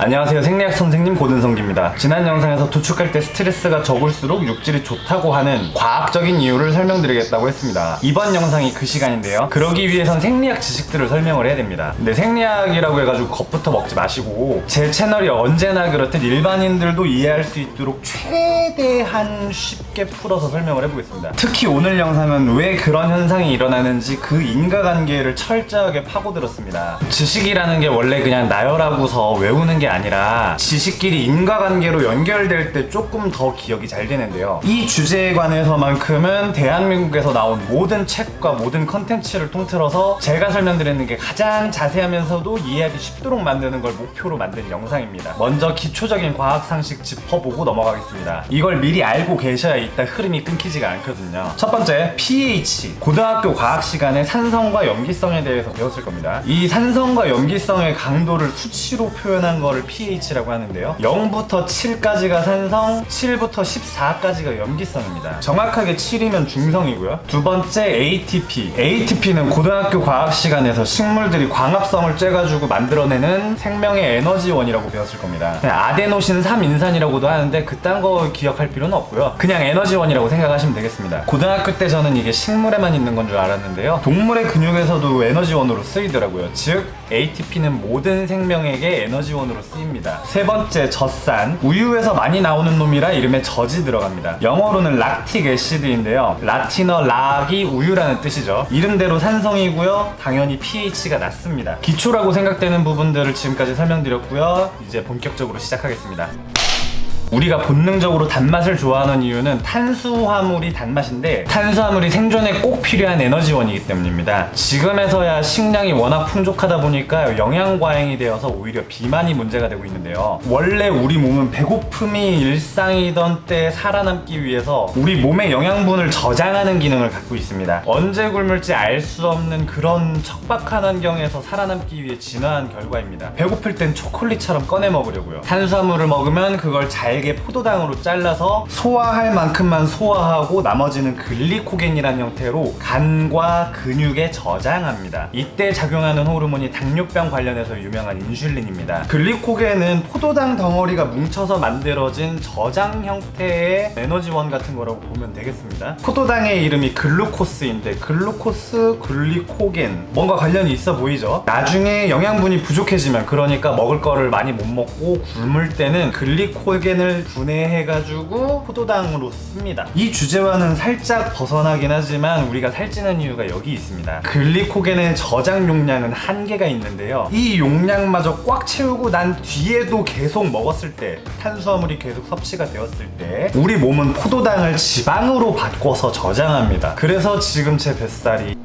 안녕하세요, 생리학 선생님 고든성기입니다. 지난 영상에서 도축할 때 스트레스가 적을수록 육질이 좋다고 하는 과학적인 이유를 설명드리겠다고 했습니다. 이번 영상이 그 시간인데요, 그러기 위해선 생리학 지식들을 설명을 해야 됩니다. 근데 생리학이라고 해가지고 겁부터 먹지 마시고, 제 채널이 언제나 그렇듯 일반인들도 이해할 수 있도록 최대한 쉽게 풀어서 설명을 해보겠습니다. 특히 오늘 영상은 왜 그런 현상이 일어나는지 그 인과관계를 철저하게 파고들었습니다. 지식이라는 게 원래 그냥 나열하고서 외우는 게 아니라 지식끼리 인과관계로 연결될 때 조금 더 기억이 잘 되는데요, 이 주제에 관해서만큼은 대한민국에서 나온 모든 책과 모든 컨텐츠를 통틀어서 제가 설명드리는 게 가장 자세하면서도 이해하기 쉽도록 만드는 걸 목표로 만든 영상입니다. 먼저 기초적인 과학 상식 짚어보고 넘어가겠습니다. 이걸 미리 알고 계셔야 이따 흐름이 끊기지가 않거든요. 첫 번째, pH. 고등학교 과학 시간에 산성과 염기성에 대해서 배웠을 겁니다. 이 산성과 염기성의 강도를 수치로 표현한 거를 pH라고 하는데요, 0부터 7까지가 산성, 7부터 14까지가 염기성입니다. 정확하게 7이면 중성이고요. 두 번째, ATP. ATP는 고등학교 과학 시간에서 식물들이 광합성을 쬐가지고 만들어내는 생명의 에너지원이라고 배웠을 겁니다. 아데노신 3인산이라고도 하는데 그딴 거 기억할 필요는 없고요, 그냥 에너지원이라고 생각하시면 되겠습니다. 고등학교 때 저는 이게 식물에만 있는 건 줄 알았는데요, 동물의 근육에서도 에너지원으로 쓰이더라고요. 즉 ATP는 모든 생명에게 에너지원으로 쓰입니다. 세 번째, 젖산. 우유에서 많이 나오는 놈이라 이름에 젖이 들어갑니다. 영어로는 락틱 애시드인데요, 라틴어 락이 우유라는 뜻이죠. 이름대로 산성이고요, 당연히 pH가 낮습니다. 기초라고 생각되는 부분들을 지금까지 설명드렸고요, 이제 본격적으로 시작하겠습니다. 우리가 본능적으로 단맛을 좋아하는 이유는 탄수화물이 단맛인데, 탄수화물이 생존에 꼭 필요한 에너지원이기 때문입니다. 지금에서야 식량이 워낙 풍족하다 보니까 영양 과잉이 되어서 오히려 비만이 문제가 되고 있는데요, 원래 우리 몸은 배고픔이 일상이던 때에 살아남기 위해서 우리 몸의 영양분을 저장하는 기능을 갖고 있습니다. 언제 굶을지 알 수 없는 그런 척박한 환경에서 살아남기 위해 진화한 결과입니다. 배고플 땐 초콜릿처럼 꺼내 먹으려고요. 탄수화물을 먹으면 그걸 잘게 포도당으로 잘라서 소화할 만큼만 소화하고 나머지는 글리코겐이라는 형태로 간과 근육에 저장합니다. 이때 작용하는 호르몬이 당뇨병 관련해서 유명한 인슐린입니다. 글리코겐은 포도당 덩어리가 뭉쳐서 만들어진 저장 형태의 에너지원 같은 거라고 보면 되겠습니다. 포도당의 이름이 글루코스인데 글루코스, 글리코겐, 뭔가 관련이 있어 보이죠? 나중에 영양분이 부족해지면, 그러니까 먹을 거를 많이 못 먹고 굶을 때는 글리코겐을 분해해가지고 포도당으로 씁니다. 이 주제와는 살짝 벗어나긴 하지만 우리가 살찌는 이유가 여기 있습니다. 글리코겐의 저장 용량은 한계가 있는데요, 이 용량마저 꽉 채우고 난 뒤에도 계속 먹었을 때, 탄수화물이 계속 섭취가 되었을 때 우리 몸은 포도당을 지방으로 바꿔서 저장합니다. 그래서 지금 제 뱃살이,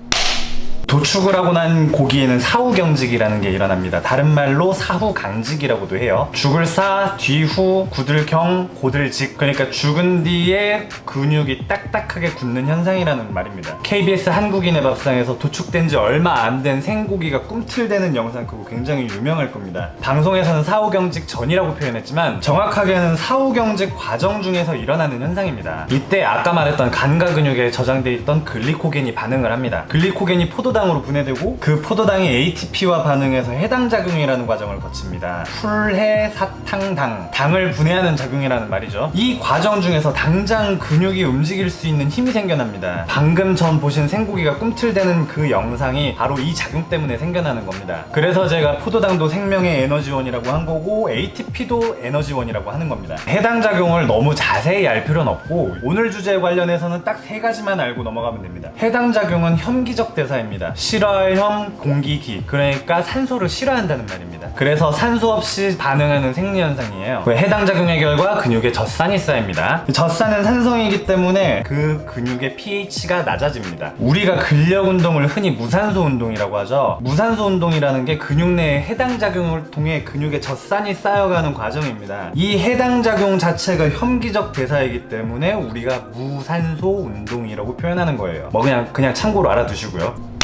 도축을 하고 난 고기에는 사후경직이라는 게 일어납니다. 다른 말로 사후강직이라고도 해요. 죽을 사, 뒤후, 구들경, 고들직. 그러니까 죽은 뒤에 근육이 딱딱하게 굳는 현상이라는 말입니다. KBS 한국인의 밥상에서 도축된 지 얼마 안 된 생고기가 꿈틀대는 영상, 그거 굉장히 유명할 겁니다. 방송에서는 사후경직 전이라고 표현했지만 정확하게는 사후경직 과정 중에서 일어나는 현상입니다. 이때 아까 말했던 간과 근육에 저장돼 있던 글리코겐이 반응을 합니다. 글리코겐이 포도당으로 분해되고 그 포도당이 ATP와 반응해서 해당 작용이라는 과정을 거칩니다. 풀해사탕당, 당을 분해하는 작용이라는 말이죠. 이 과정 중에서 당장 근육이 움직일 수 있는 힘이 생겨납니다. 방금 전 보신 생고기가 꿈틀대는 그 영상이 바로 이 작용 때문에 생겨나는 겁니다. 그래서 제가 포도당도 생명의 에너지원이라고 한 거고 ATP도 에너지원이라고 하는 겁니다. 해당 작용을 너무 자세히 알 필요는 없고, 오늘 주제에 관련해서는 딱 3가지만 알고 넘어가면 됩니다. 해당 작용은 혐기적 대사입니다. 실화염, 공기기, 그러니까 산소를 싫어한다는 말입니다. 그래서 산소 없이 반응하는 생리현상이에요. 해당 작용의 결과 근육에 젖산이 쌓입니다. 젖산은 산성이기 때문에 그 근육의 pH가 낮아집니다. 우리가 근력 운동을 흔히 무산소 운동이라고 하죠. 무산소 운동이라는 게 근육 내에 해당 작용을 통해 근육에 젖산이 쌓여가는 과정입니다. 이 해당 작용 자체가 혐기적 대사이기 때문에 우리가 무산소 운동이라고 표현하는 거예요. 그냥 참고로 알아두시고요.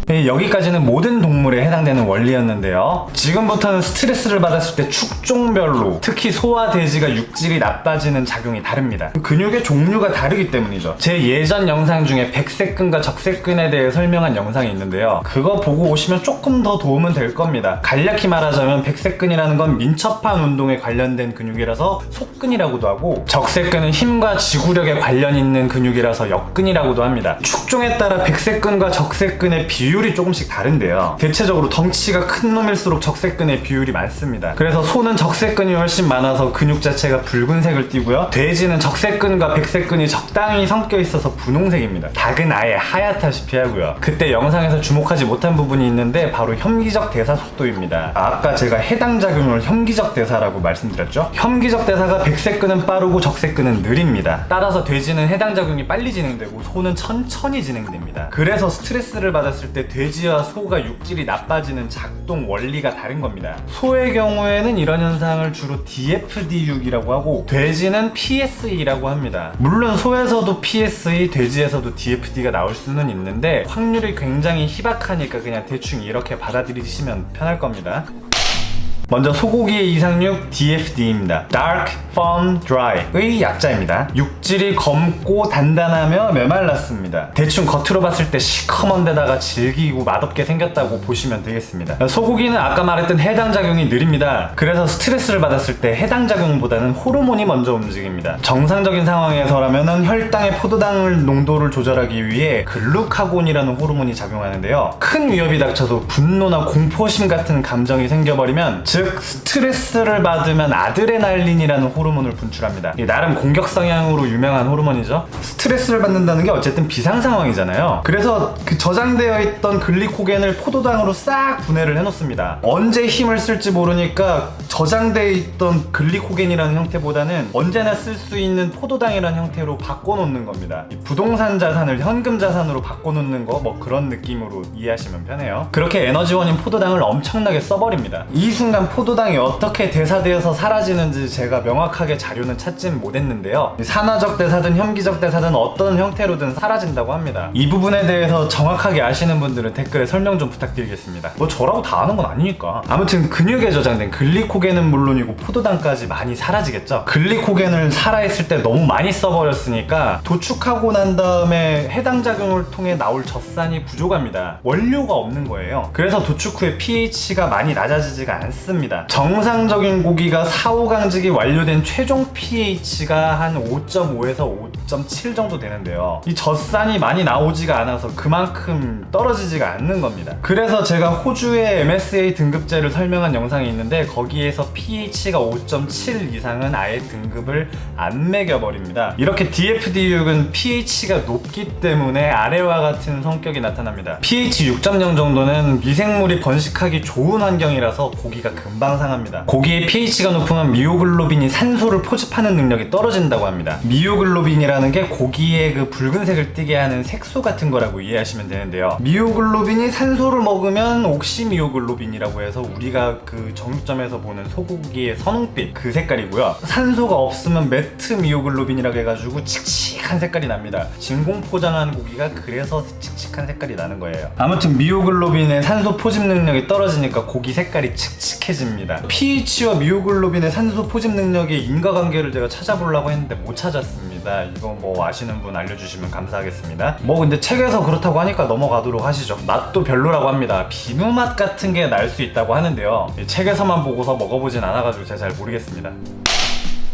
네, 여기까지는 모든 동물에 해당되는 원리였는데요. 지금부터는 스트레스를 받았을 때 축종별로 특히 소와 돼지가 육질이 나빠지는 작용이 다릅니다. 근육의 종류가 다르기 때문이죠. 제 예전 영상 중에 백색근과 적색근에 대해 설명한 영상이 있는데요. 그거 보고 오시면 조금 더 도움은 될 겁니다. 간략히 말하자면 백색근이라는 건 민첩한 운동에 관련된 근육이라서 속근이라고도 하고, 적색근은 힘과 지구력에 관련 있는 근육이라서 역근이라고도 합니다. 축종에 따라 백색근과 적색근의 비율이 조금씩 다른데요. 대체적으로 덩치가 큰 놈일수록 적색근의 비율이 많습니다. 그래서 소는 적색근이 훨씬 많아서 근육 자체가 붉은색을 띠고요. 돼지는 적색근과 백색근이 적당히 섞여 있어서 분홍색입니다. 닭은 아예 하얗다시피 하고요. 그때 영상에서 주목하지 못한 부분이 있는데 바로 혐기적 대사 속도입니다. 아까 제가 해당 작용을 혐기적 대사라고 말씀드렸죠? 혐기적 대사가 백색근은 빠르고 적색근은 느립니다. 따라서 돼지는 해당 작용이 빨리 진행되고 소는 천천히 진행됩니다. 그래서 스트레스를 받았을 때 돼지와 소가 육질이 나빠지는 작동 원리가 다른 겁니다. 소의 경우에는 이런 현상을 주로 DFD6이라고 하고, 돼지는 PSE라고 합니다. 물론 소에서도 PSE, 돼지에서도 DFD가 나올 수는 있는데 확률이 굉장히 희박하니까 그냥 대충 이렇게 받아들이시면 편할 겁니다. 먼저 소고기의 이상육 DFD입니다. Dark, Firm, Dry의 약자입니다. 육질이 검고 단단하며 메말랐습니다. 대충 겉으로 봤을 때 시커먼 데다가 질기고 맛없게 생겼다고 보시면 되겠습니다. 소고기는 아까 말했던 해당 작용이 느립니다. 그래서 스트레스를 받았을 때 해당 작용보다는 호르몬이 먼저 움직입니다. 정상적인 상황에서라면 혈당의 포도당 농도를 조절하기 위해 글루카곤이라는 호르몬이 작용하는데요. 큰 위협이 닥쳐서 분노나 공포심 같은 감정이 생겨버리면, 즉 스트레스를 받으면 아드레날린이라는 호르몬을 분출합니다. 나름 공격 성향으로 유명한 호르몬이죠. 스트레스를 받는다는 게 어쨌든 비상 상황이잖아요. 그래서 그 저장되어 있던 글리코겐을 포도당으로 싹 분해를 해놓습니다. 언제 힘을 쓸지 모르니까 저장되어 있던 글리코겐이라는 형태보다는 언제나 쓸 수 있는 포도당이라는 형태로 바꿔놓는 겁니다. 부동산 자산을 현금 자산으로 바꿔놓는 거, 뭐 그런 느낌으로 이해하시면 편해요. 그렇게 에너지원인 포도당을 엄청나게 써버립니다. 이 순간 포도당이 어떻게 대사되어서 사라지는지 제가 명확하게 자료는 찾진 못했는데요. 산화적 대사든 혐기적 대사든 어떤 형태로든 사라진다고 합니다. 이 부분에 대해서 정확하게 아시는 분들은 댓글에 설명 좀 부탁드리겠습니다. 뭐 저라고 다 아는 건 아니니까. 아무튼 근육에 저장된 글리코겐은 물론이고 포도당까지 많이 사라지겠죠. 글리코겐을 살아있을 때 너무 많이 써버렸으니까 도축하고 난 다음에 해당 작용을 통해 나올 젖산이 부족합니다. 원료가 없는 거예요. 그래서 도축 후에 pH가 많이 낮아지지가 않습니다. 정상적인 고기가 4, 5강직이 완료된 최종 pH가 한 5.5에서 5.7 정도 되는데요. 이 젖산이 많이 나오지가 않아서 그만큼 떨어지지가 않는 겁니다. 그래서 제가 호주의 MSA 등급제를 설명한 영상이 있는데 거기에서 pH가 5.7 이상은 아예 등급을 안 매겨버립니다. 이렇게 DFD6은 pH가 높기 때문에 아래와 같은 성격이 나타납니다. pH 6.0 정도는 미생물이 번식하기 좋은 환경이라서 고기가 금방 상합니다. 고기의 pH가 높으면 미오글로빈이 산소를 포집하는 능력이 떨어진다고 합니다. 미오글로빈이라는 게 고기의 그 붉은색을 띠게 하는 색소 같은 거라고 이해하시면 되는데요. 미오글로빈이 산소를 먹으면 옥시미오글로빈이라고 해서 우리가 그 정육점에서 보는 소고기의 선홍빛 그 색깔이고요. 산소가 없으면 메트미오글로빈이라고 해가지고 칙칙한 색깔이 납니다. 진공 포장한 고기가 그래서 칙칙한 색깔이 나는 거예요. 아무튼 미오글로빈의 산소 포집 능력이 떨어지니까 고기 색깔이 칙칙해집니다. pH와 미오글로빈의 산소 포집 능력의 인과관계를 제가 찾아보려고 했는데 못 찾았습니다. 이거 뭐 아시는 분 알려주시면 감사하겠습니다. 뭐 근데 책에서 그렇다고 하니까 넘어가도록 하시죠. 맛도 별로라고 합니다. 비누 맛 같은 게 날 수 있다고 하는데요. 책에서만 보고서 먹어보진 않아가지고 제가 잘 모르겠습니다.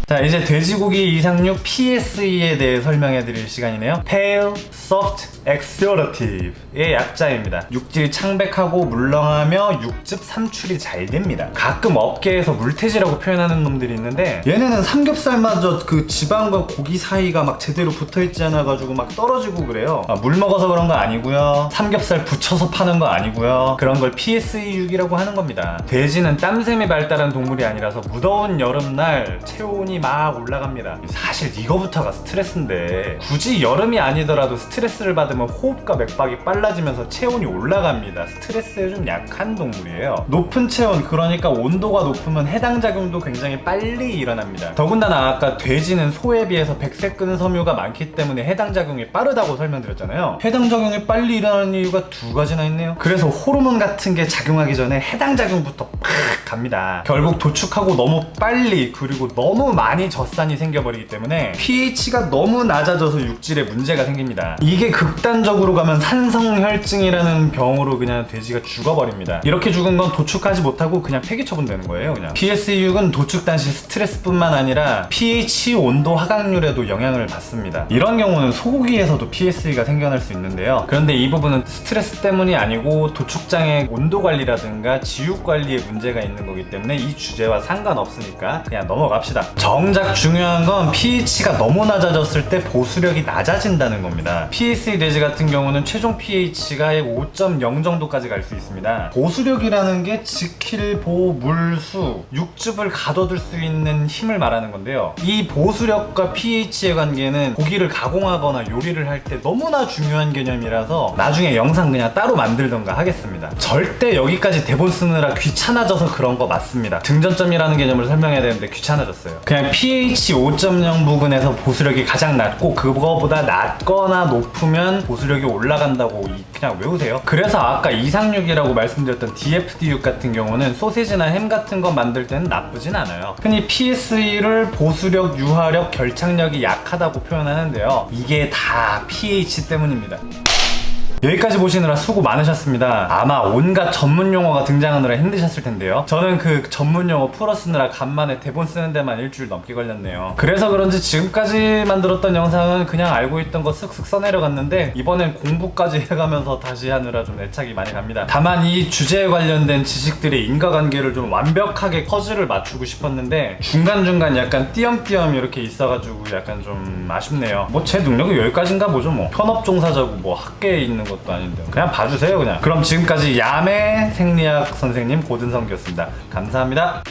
자, 이제 돼지고기 이상육 PSE에 대해 설명해 드릴 시간이네요. Pale, Soft, Exudative 의 약자입니다. 육질이 창백하고 물렁하며 육즙 삼출이 잘 됩니다. 가끔 업계에서 물태지라고 표현하는 놈들이 있는데 얘네는 삼겹살마저 그 지방과 고기 사이가 막 제대로 붙어있지 않아가지고 막 떨어지고 그래요. 물 먹어서 그런 거 아니고요. 삼겹살 붙여서 파는 거 아니고요. 그런 걸 PSE6이라고 하는 겁니다. 돼지는 땀샘이 발달한 동물이 아니라서 무더운 여름날 체온이 막 올라갑니다. 사실 이거부터가 스트레스인데 굳이 여름이 아니더라도 스트레스를 받으면 호흡과 맥박이 빨라지면서 체온이 올라갑니다. 스트레스에 좀 약한 동물이에요. 높은 체온, 그러니까 온도가 높으면 해당 작용도 굉장히 빨리 일어납니다. 더군다나 아까 돼지는 소에 비해서 백색근 섬유가 많기 때문에 해당 작용이 빠르다고 설명드렸잖아요. 해당 작용이 빨리 일어나는 이유가 두 가지나 있네요. 그래서 호르몬 같은 게 작용하기 전에 해당 작용부터 팍 갑니다. 결국 도축하고 너무 빨리, 그리고 너무 많이 젖산이 생겨버리기 때문에 pH가 너무 낮아져서 육질에 문제가 생깁니다. 이게 극단적으로 가면 산성혈증이라는 병으로 그냥 돼지가 죽어버립니다. 이렇게 죽은 건 도축하지 못하고 그냥 폐기 처분되는 거예요. 그냥 PS육은 도축 당시 스트레스뿐만 아니라 pH 온도 하강률에도 영향을 받습니다. 이런 경우는 소고기에서도 PS가 생겨날 수 있는데요. 그런데 이 부분은 스트레스 때문이 아니고 도축장의 온도 관리라든가 지육 관리에 문제가 있는 거기 때문에 이 주제와 상관없으니까 그냥 넘어갑시다. 정작 중요한 건 pH가 너무 낮아졌을 때 보수력이 낮아진다는 겁니다. PSA 돼지 같은 경우는 최종 pH가 5.0 정도까지 갈 수 있습니다. 보수력이라는 게 지킬, 보, 물수, 육즙을 가둬둘 수 있는 힘을 말하는 건데요. 이 보수력과 pH의 관계는 고기를 가공하거나 요리를 할 때 너무나 중요한 개념이라서 나중에 영상 그냥 따로 만들던가 하겠습니다. 절대 여기까지 대본 쓰느라 귀찮아져서 그런 거 맞습니다. 등전점이라는 개념을 설명해야 되는데 귀찮아졌어요. 그냥 pH 5.0 부근에서 보수력이 가장 낮고 그거보다 낮거나 높으면 보수력이 올라간다고 그냥 외우세요. 그래서 아까 이상육이라고 말씀드렸던 DFD육 같은 경우는 소세지나 햄 같은 거 만들 때는 나쁘진 않아요. 흔히 PS를 보수력, 유화력, 결착력이 약하다고 표현하는데요. 이게 다 pH 때문입니다. 여기까지 보시느라 수고 많으셨습니다. 아마 온갖 전문 용어가 등장하느라 힘드셨을 텐데요. 저는 그 전문 용어 풀어 쓰느라 간만에 대본 쓰는 데만 일주일 넘게 걸렸네요. 그래서 그런지 지금까지 만들었던 영상은 그냥 알고 있던 거 쓱쓱 써내려갔는데 이번엔 공부까지 해가면서 다시 하느라 좀 애착이 많이 갑니다. 다만 이 주제에 관련된 지식들의 인과관계를 좀 완벽하게 퍼즐을 맞추고 싶었는데 중간중간 약간 띄엄띄엄 이렇게 있어가지고 약간 좀 아쉽네요. 뭐 제 능력이 여기까지인가 보죠. 뭐 현업종사자고 뭐 학계에 있는 것도 아닌데 그냥 봐주세요 그냥. 그럼 지금까지 야매 생리학 선생님 고든성기였습니다. 감사합니다.